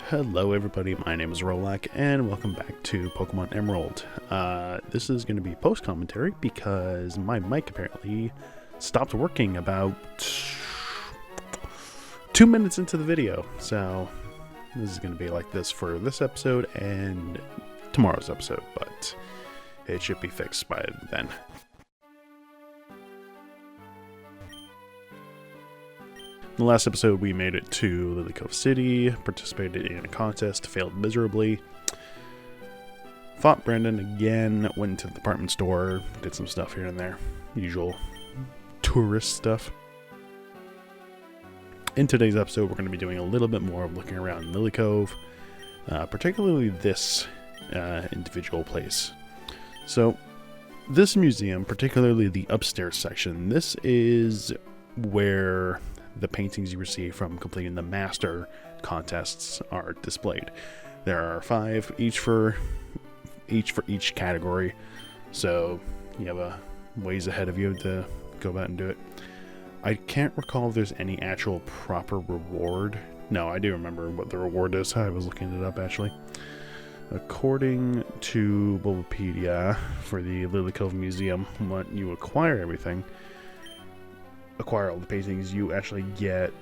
Hello everybody, my name is Rolak, and welcome back to Pokemon Emerald. This is going to be post-commentary because my mic apparently stopped working about 2 minutes into the video. So this is going to be like this for this episode and tomorrow's episode, but it should be fixed by then. In the last episode, we made it to Lilycove City, participated in a contest, failed miserably, fought Brandon again, went to the department store, did some stuff here and there, usual tourist stuff. In today's episode, we're going to be doing a little bit more of looking around Lilycove, particularly this individual place. So, this museum, particularly the upstairs section, this is where the paintings you receive from completing the master contests are displayed. There are 5 each for each category, so you have a ways ahead of you to go about and do it. I can't recall if there's any actual proper reward. No, I do remember what the reward is. I was looking it up actually. According to Bulbapedia, for the Lilycove Museum, when you acquire all the paintings, you actually get,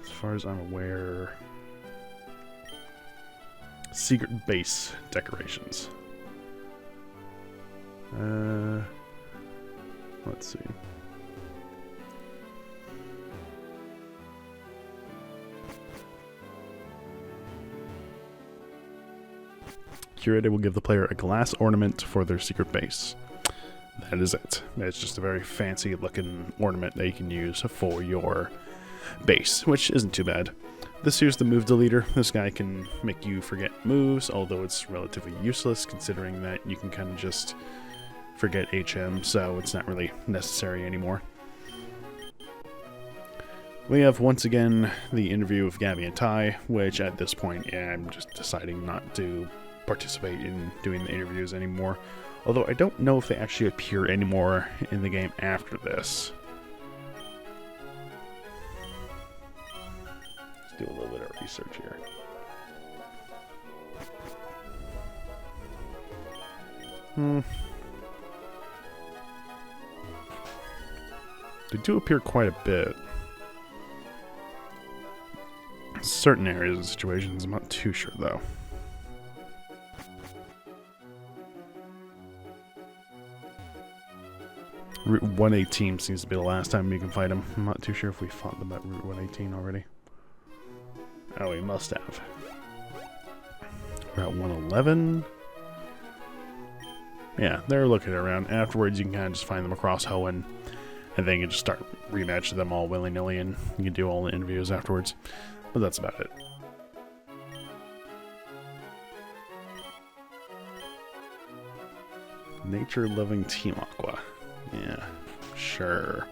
as far as I'm aware, secret base decorations. Let's see. Curator will give the player a glass ornament for their secret base. That is it. It's just a very fancy looking ornament that you can use for your base, which isn't too bad. This here's the move deleter. This guy can make you forget moves, although it's relatively useless considering that you can kind of just forget HM, so it's not really necessary anymore. We have once again the interview with Gabby and Ty, which at this point I'm just deciding not to participate in doing the interviews anymore. Although I don't know if they actually appear anymore in the game after this. Let's do a little bit of research here. They do appear quite a bit. Certain areas and situations, I'm not too sure though. Route 118 seems to be the last time you can fight them. I'm not too sure if we fought them at Route 118 already. Oh, we must have. Route 111. Yeah, they're looking around. Afterwards, you can kind of just find them across Hoenn, and then you can just start rematching them all willy-nilly, and you can do all the interviews afterwards. But that's about it. Nature-loving Team Aqua. Yeah, sure.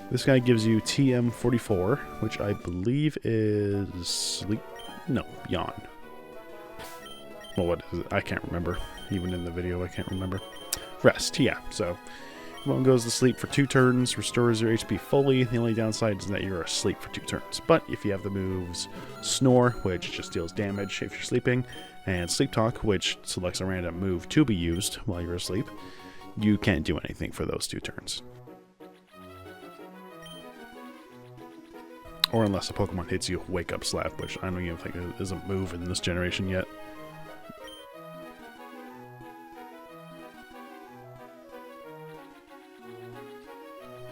This guy gives you TM44, which I believe is sleep. No, yawn. Well, what is it? I can't remember. Even in the video, I can't remember. Rest, yeah. So, one goes to sleep for 2 turns, restores your HP fully. The only downside is that you're asleep for 2 turns. But if you have the moves Snore, which just deals damage if you're sleeping, and Sleep Talk, which selects a random move to be used while you're asleep, you can't do anything for those 2 turns. Or unless a Pokemon hits you Wake Up Slap, which I don't even think is a move in this generation yet.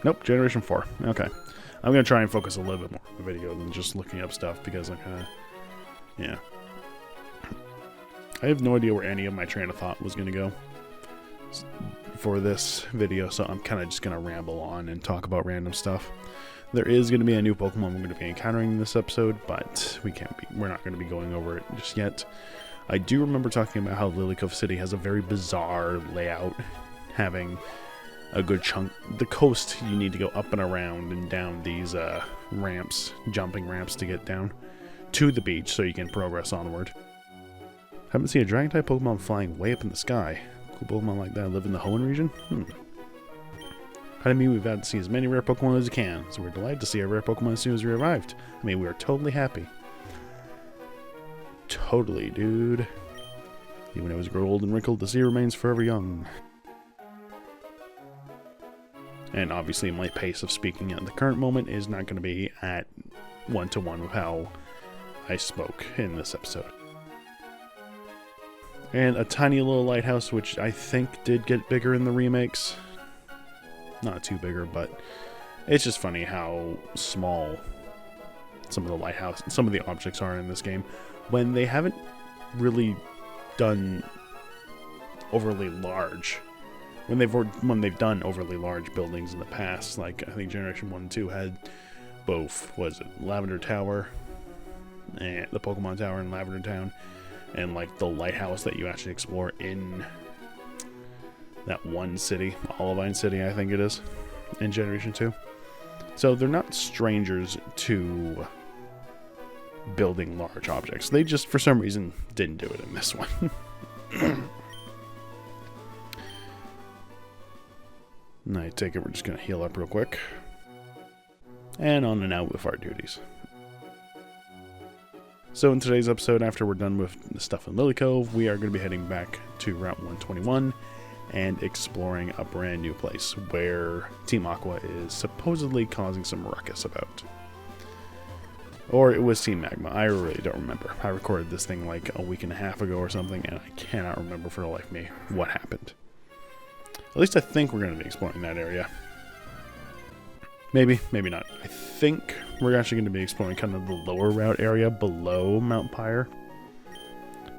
Nope, Generation 4. Okay. I'm going to try and focus a little bit more on the video than just looking up stuff because I'm kind of... Yeah. I have no idea where any of my train of thought was going to go for this video, so I'm kind of just going to ramble on and talk about random stuff. There is going to be a new Pokemon we're going to be encountering in this episode, but we're not going to be going over it just yet. I do remember talking about how Lilycove City has a very bizarre layout, having a good chunk. The coast, you need to go up and around and down these ramps, jumping ramps to get down to the beach so you can progress onward. Haven't seen a Dragon-type Pokemon flying way up in the sky. Cool Pokemon like that live in the Hoenn region? mean, we've had to see as many rare Pokemon as we can, so we're delighted to see our rare Pokemon as soon as we arrived. I mean, we are totally happy. Totally, dude. Even though it's grown old and wrinkled, the sea remains forever young. And obviously my pace of speaking at the current moment is not going to be at 1-to-1 with how I spoke in this episode. And a tiny little lighthouse, which I think did get bigger in the remakes. Not too bigger, but it's just funny how small some of the objects are in this game, when they haven't really done overly large. When they've done overly large buildings in the past, like I think Generation 1 and 2 had both, was it Lavender Tower, and the Pokemon Tower in Lavender Town, and like the lighthouse that you actually explore in that one city, Olivine City, I think it is, in Generation 2. So they're not strangers to building large objects. They just, for some reason, didn't do it in this one. And I take it we're just going to heal up real quick. And on and out with our duties. So in today's episode, after we're done with the stuff in Lilycove, we are going to be heading back to Route 121 and exploring a brand new place where Team Aqua is supposedly causing some ruckus about. Or it was Team Magma, I really don't remember. I recorded this thing like a week and a half ago or something, and I cannot remember for the life of me what happened. At least I think we're going to be exploring that area. Maybe, maybe not. I think we're actually going to be exploring kind of the lower route area below Mount Pyre.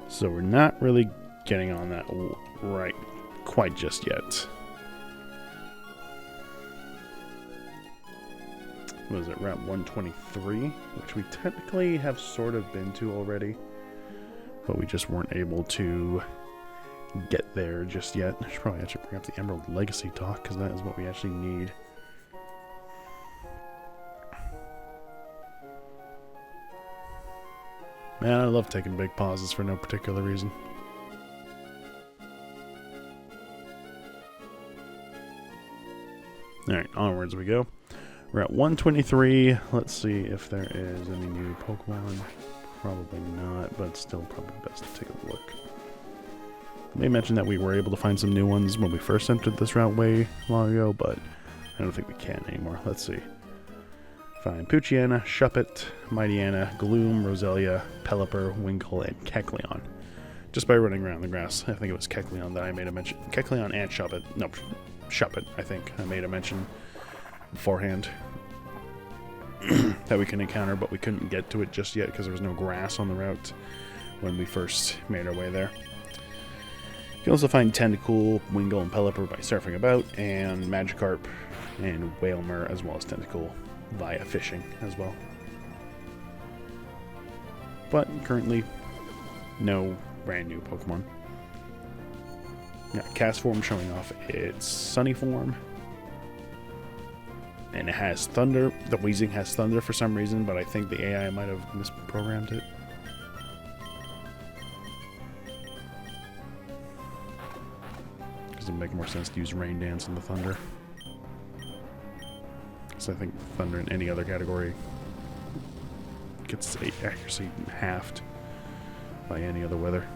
So we're not really getting on that right quite just yet. What is it, Route 123? Which we technically have sort of been to already, but we just weren't able to get there just yet. I should probably actually bring up the Emerald Legacy talk, because that is what we actually need. Man, I love taking big pauses for no particular reason. Alright, onwards we go. We're at 123. Let's see if there is any new Pokemon. Probably not, but still probably best to take a look. They mentioned that we were able to find some new ones when we first entered this route way long ago, but I don't think we can anymore. Let's see. Find Poochyena, Shuppet, Mightyena, Gloom, Roselia, Pelipper, Winkle, and Kecleon. Just by running around the grass. I think it was Kecleon that I made a mention. Kecleon and Shuppet. No, Shuppet, I think. I made a mention beforehand that we can encounter, but we couldn't get to it just yet because there was no grass on the route when we first made our way there. You can also find Tentacool, Wingull, and Pelipper by surfing about, and Magikarp and Wailmer, as well as Tentacool via fishing as well. But currently, no brand new Pokemon. Got Castform showing off its Sunny form. And it has Thunder. The Weezing has Thunder for some reason, but I think the AI might have misprogrammed it. Because it would make more sense to use Rain Dance in the Thunder. Because I think Thunder in any other category gets accuracy halved by any other weather.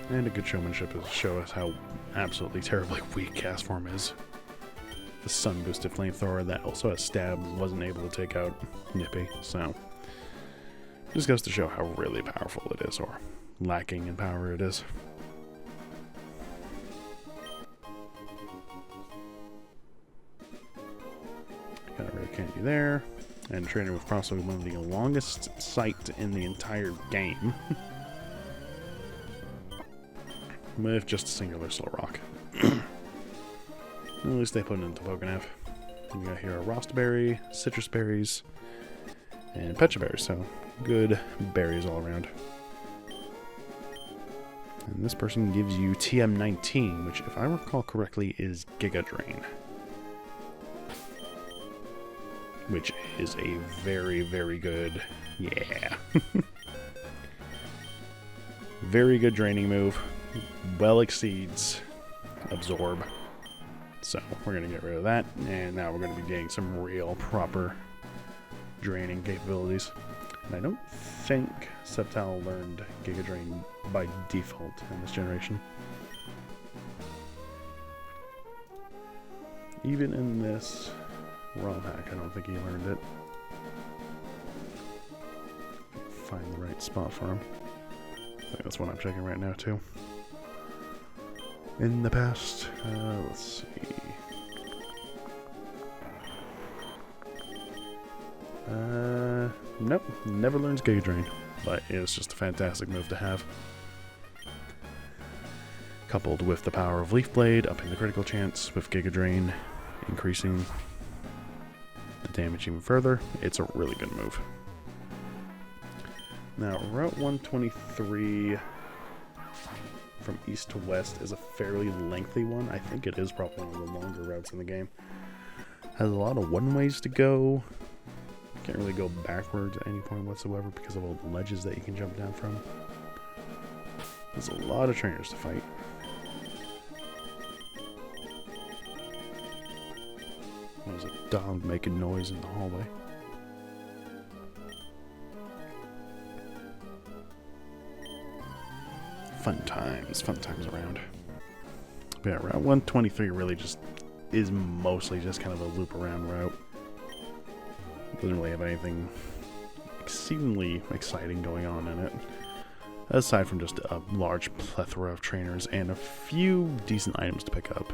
And a good showmanship is to show us how absolutely terribly weak Castform is. The sun-boosted flamethrower that also has stab wasn't able to take out Nippy, so just goes to show how really powerful it is, or lacking in power it is. Got a rare candy there, and trainer with probably one of the longest sight in the entire game, with just a singular slow rock. At least they put it into Pokénav. We got here a Rostaberry, Citrus Berries, and Pecha Berries, so good berries all around. And this person gives you TM19, which, if I recall correctly, is Giga Drain. Which is a very, very good, yeah. Very good draining move. Well exceeds Absorb. So we're going to get rid of that, and now we're going to be getting some real proper draining capabilities. And I don't think Sceptile learned Giga Drain by default in this generation. Even in this ROM hack, I don't think he learned it. Find the right spot for him. I think that's what I'm checking right now too. In the past, let's see. Nope, never learns Giga Drain, but it's just a fantastic move to have. Coupled with the power of Leaf Blade, upping the critical chance, with Giga Drain increasing the damage even further, it's a really good move. Now, Route 123 from east to west is a fairly lengthy one. I think it is probably one of the longer routes in the game. Has a lot of one-ways to go. Can't really go backwards at any point whatsoever because of all the ledges that you can jump down from. There's a lot of trainers to fight. There's a dog making noise in the hallway. Fun times around. But yeah, Route 123 really just is mostly just kind of a loop around route. Doesn't really have anything exceedingly exciting going on in it, aside from just a large plethora of trainers and a few decent items to pick up.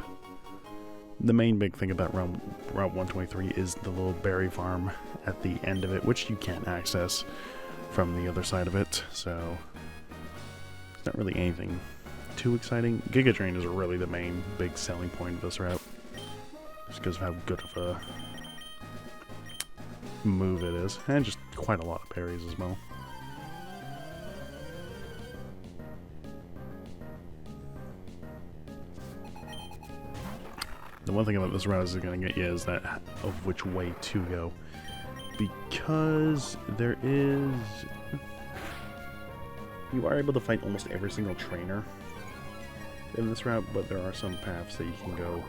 The main big thing about Route 123 is the little berry farm at the end of it, which you can't access from the other side of it, so it's not really anything too exciting. Giga Drain is really the main big selling point of this route, just because of how good of a move it is, and just quite a lot of parries as well. The one thing about this route is going to get you is that of which way to go, because there is, you are able to fight almost every single trainer in this route, but there are some paths that you can go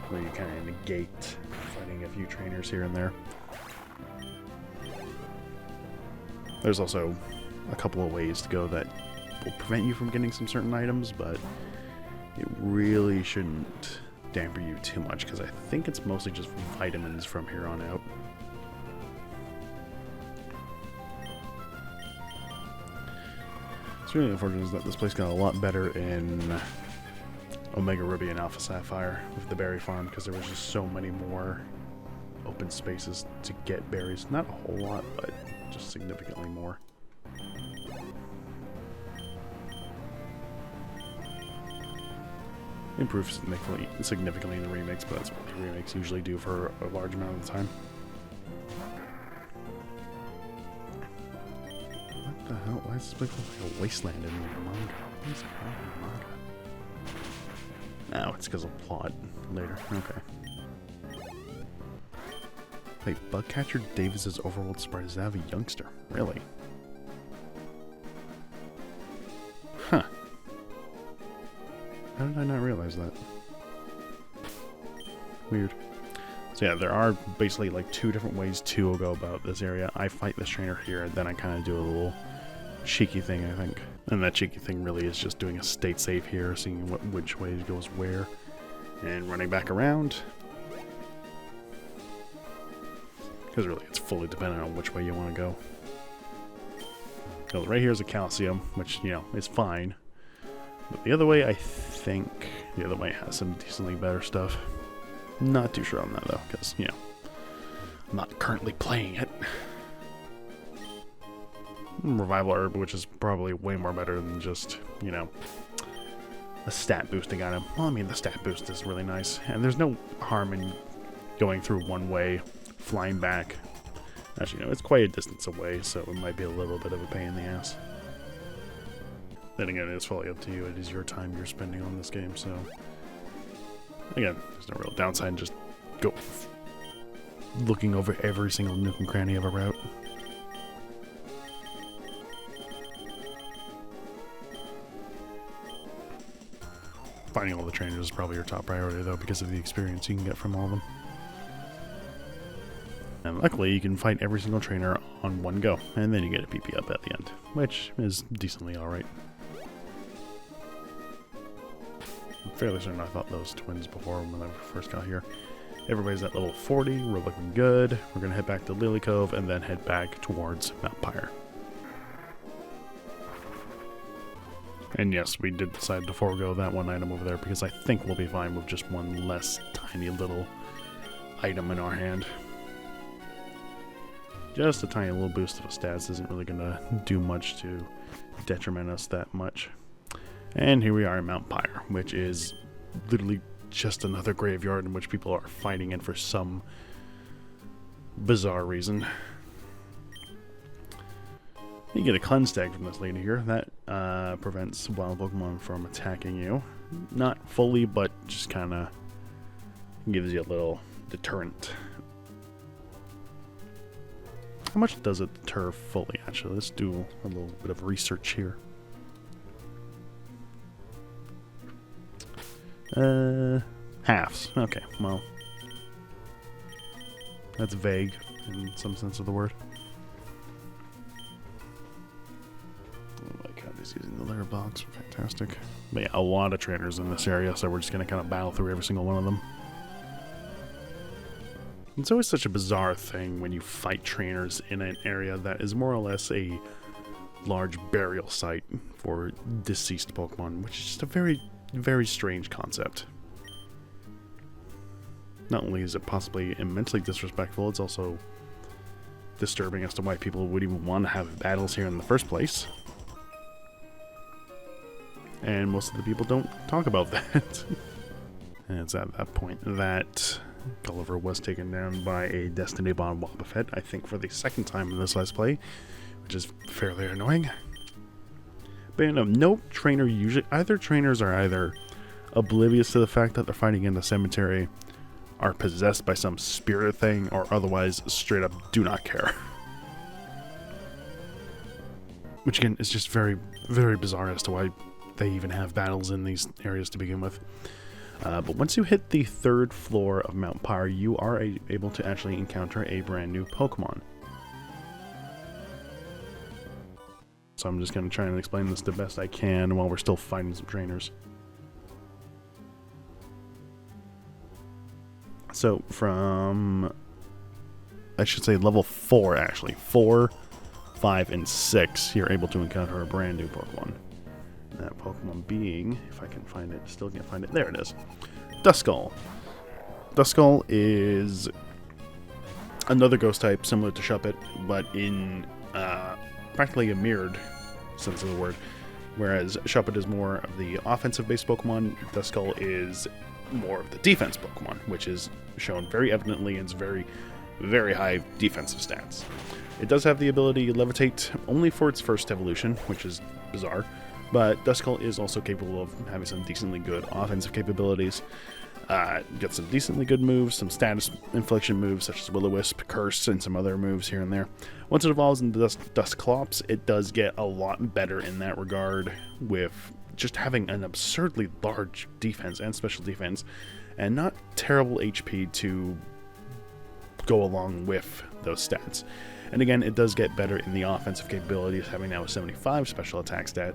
where you kind of negate fighting a few trainers here and there. There's also a couple of ways to go that will prevent you from getting some certain items, but it really shouldn't damper you too much, because I think it's mostly just vitamins from here on out. It's really unfortunate that this place got a lot better in Omega Ruby and Alpha Sapphire with the berry farm, because there was just so many more open spaces to get berries. Not a whole lot, but just significantly more. Improved significantly in the remakes, but that's what the remakes usually do for a large amount of the time. What the hell? Why is this place like a wasteland in the manga? What is wrong with the manga? No, it's because of plot later. Okay. Wait, Bugcatcher Davis's overworld sprite is that of a youngster? Really? Huh. How did I not realize that? Weird. So yeah, there are basically like two different ways to go about this area. I fight this trainer here, and then I kind of do a little cheeky thing, I think. And that cheeky thing really is just doing a state save here, seeing which way goes where, and running back around. Because really, it's fully dependent on which way you want to go. So right here is a calcium, which, you know, is fine. But the other way, I think the other way has some decently better stuff. Not too sure on that, though, because, you know, I'm not currently playing it. Revival Herb, which is probably way more better than just, you know, a stat boosting item. Well, I mean, the stat boost is really nice, and there's no harm in going through one way, flying back. Actually, you know, it's quite a distance away, so it might be a little bit of a pain in the ass. Then again, it's fully up to you. It is your time you're spending on this game, so again, there's no real downside. Just go looking over every single nook and cranny of a route. Finding all the trainers is probably your top priority, though, because of the experience you can get from all of them. And luckily, you can fight every single trainer on one go, and then you get a PP up at the end, which is decently alright. I'm fairly certain I thought those twins before when I first got here. Everybody's at level 40, we're looking good. We're going to head back to Lilycove and then head back towards Mount Pyre. And yes, we did decide to forego that one item over there because I think we'll be fine with just one less tiny little item in our hand. Just a tiny little boost of stats isn't really going to do much to detriment us that much. And here we are in Mount Pyre, which is literally just another graveyard in which people are fighting in for some bizarre reason. You get a cleanse tag from this lady here. That prevents wild Pokemon from attacking you. Not fully, but just kind of gives you a little deterrent. How much does it deter fully, actually? Let's do a little bit of research here. Halves. Okay, well. That's vague in some sense of the word. I like how he's using the layer box. Fantastic. But yeah, a lot of trainers in this area, so we're just going to kind of battle through every single one of them. It's always such a bizarre thing when you fight trainers in an area that is more or less a large burial site for deceased Pokemon, which is just a very, very strange concept. Not only is it possibly immensely disrespectful, it's also disturbing as to why people would even want to have battles here in the first place. And most of the people don't talk about that. And it's at that point that Gulliver was taken down by a Destiny Bond Wobbuffet, I think for the second time in this Let's Play, which is fairly annoying. But you know, no trainer usually, either trainers are either oblivious to the fact that they're fighting in the cemetery, are possessed by some spirit thing, or otherwise straight up do not care. Which again is just very, very bizarre as to why they even have battles in these areas to begin with. But once you hit the 3rd floor of Mount Pyre, you are able to actually encounter a brand new Pokemon. So I'm just going to try and explain this the best I can while we're still fighting some trainers. So from, I should say level 4 actually, 4, 5, and 6, you're able to encounter a brand new Pokemon. That Pokemon being, if I can find it, still can't find it, there it is, Duskull. Duskull is another ghost type similar to Shuppet, but in practically a mirrored sense of the word. Whereas Shuppet is more of the offensive-based Pokemon, Duskull is more of the defense Pokemon, which is shown very evidently in its very, very high defensive stats. It does have the ability to levitate only for its first evolution, which is bizarre. But Duskull is also capable of having some decently good offensive capabilities. Got some decently good moves, some status infliction moves such as Will-O-Wisp, Curse, and some other moves here and there. Once it evolves into Dusclops, it does get a lot better in that regard, with just having an absurdly large defense and special defense, and not terrible HP to go along with those stats. And again, it does get better in the offensive capabilities, having now a 75 special attack stat,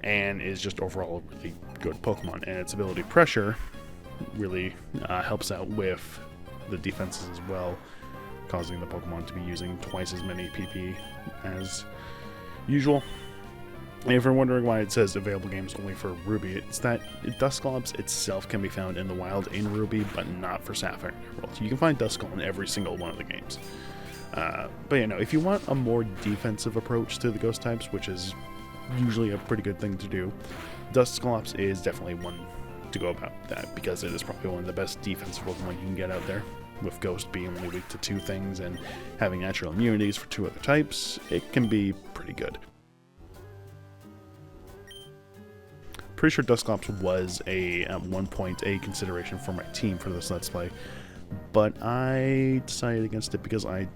and is just overall a really good Pokemon. And its ability Pressure really helps out with the defenses as well, causing the Pokemon to be using twice as many PP as usual. And if you're wondering why it says available games only for Ruby, it's that Dusclops itself can be found in the wild in Ruby, but not for Sapphire and Emerald. You can find Duskull in every single one of the games. But you know, if you want a more defensive approach to the ghost types, which is usually a pretty good thing to do, Dusclops is definitely one to go about that, because it is probably one of the best defensive Pokemon you can get out there. With Ghost being only weak to 2 things and having natural immunities for 2 other types, it can be pretty good. Pretty sure Dusclops was at one point a consideration for my team for this Let's Play, but I decided against it because I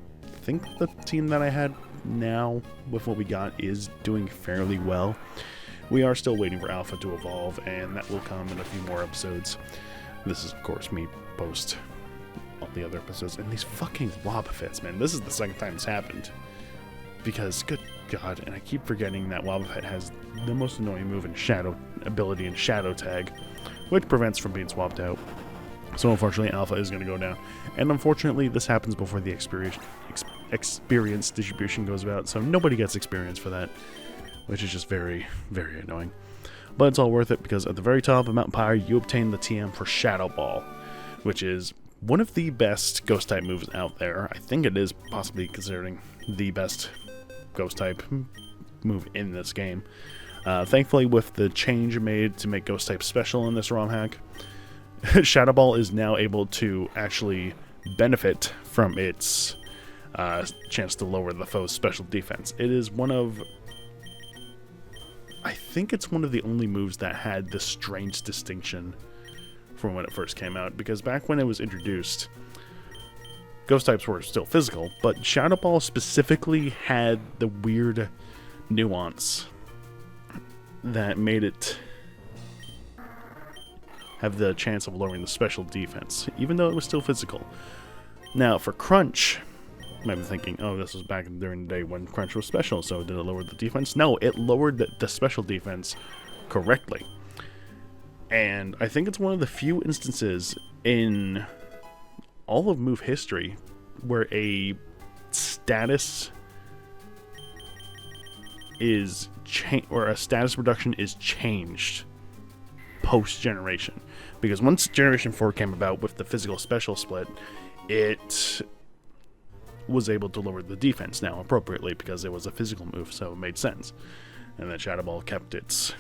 think the team that I had now with what we got is doing fairly well. we are still waiting for Alpha to evolve, and that will come in a few more episodes. This is, of course, me post all the other episodes. And these fucking Wobbuffets, man. This is the second time it's happened. Because, good God, and I keep forgetting that Wobbuffet has the most annoying move in Shadow ability in Shadow Tag, which prevents from being swapped out. So unfortunately, Alpha is going to go down. And unfortunately, this happens before the experience distribution goes out, so nobody gets experience for that, which is just very, very annoying. But it's all worth it, because at the very top of Mount Pyre, you obtain the TM for Shadow Ball, which is one of the best Ghost-type moves out there. I think it is possibly considering the best Ghost-type move in this game. Thankfully, with the change made to make Ghost-type special in this ROM hack, Shadow Ball is now able to actually benefit from its chance to lower the foe's special defense. It is one of... I think it's one of the only moves that had this strange distinction from when it first came out, because back when it was introduced, Ghost types were still physical, but Shadow Ball specifically had the weird nuance that made it have the chance of lowering the special defense, even though it was still physical. Now, for Crunch, you might be thinking, oh, this was back during the day when Crunch was special, so did it lower the defense? No, it lowered the special defense correctly. And I think it's one of the few instances in all of move history where a status is or a status reduction is changed post-generation. Because once Generation 4 came about with the physical special split, it was able to lower the defense now appropriately because it was a physical move, so it made sense. And then Shadow Ball kept its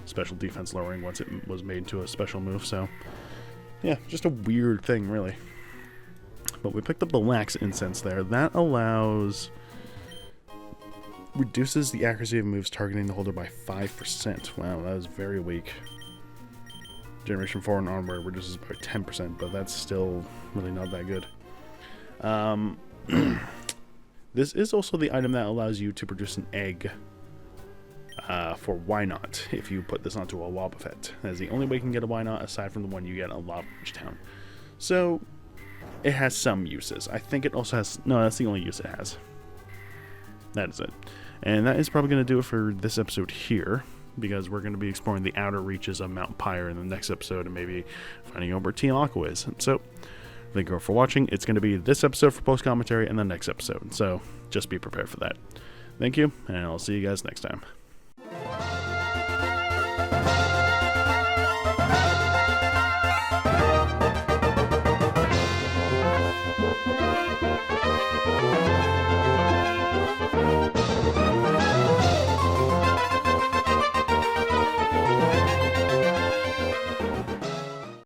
special defense lowering once it was made into a special move, so yeah, just a weird thing, really. But we picked up the Lax Incense there. That reduces the accuracy of moves targeting the holder by 5%. Wow, that is very weak. Generation 4 and onward reduces by 10%, but that's still really not that good. This is also the item that allows you to produce an egg for Why Not if you put this onto a Wobbuffet. That is the only way you can get a Why Not aside from the one you get in Lava Beach Town. So it has some uses. I think it also has... No, that's the only use it has. That is it. And that is probably going to do it for this episode here, because we're going to be exploring the outer reaches of Mount Pyre in the next episode and maybe finding out where Team Aqua is. So thank you all for watching. It's going to be this episode for post-commentary and the next episode, so just be prepared for that. Thank you, and I'll see you guys next time.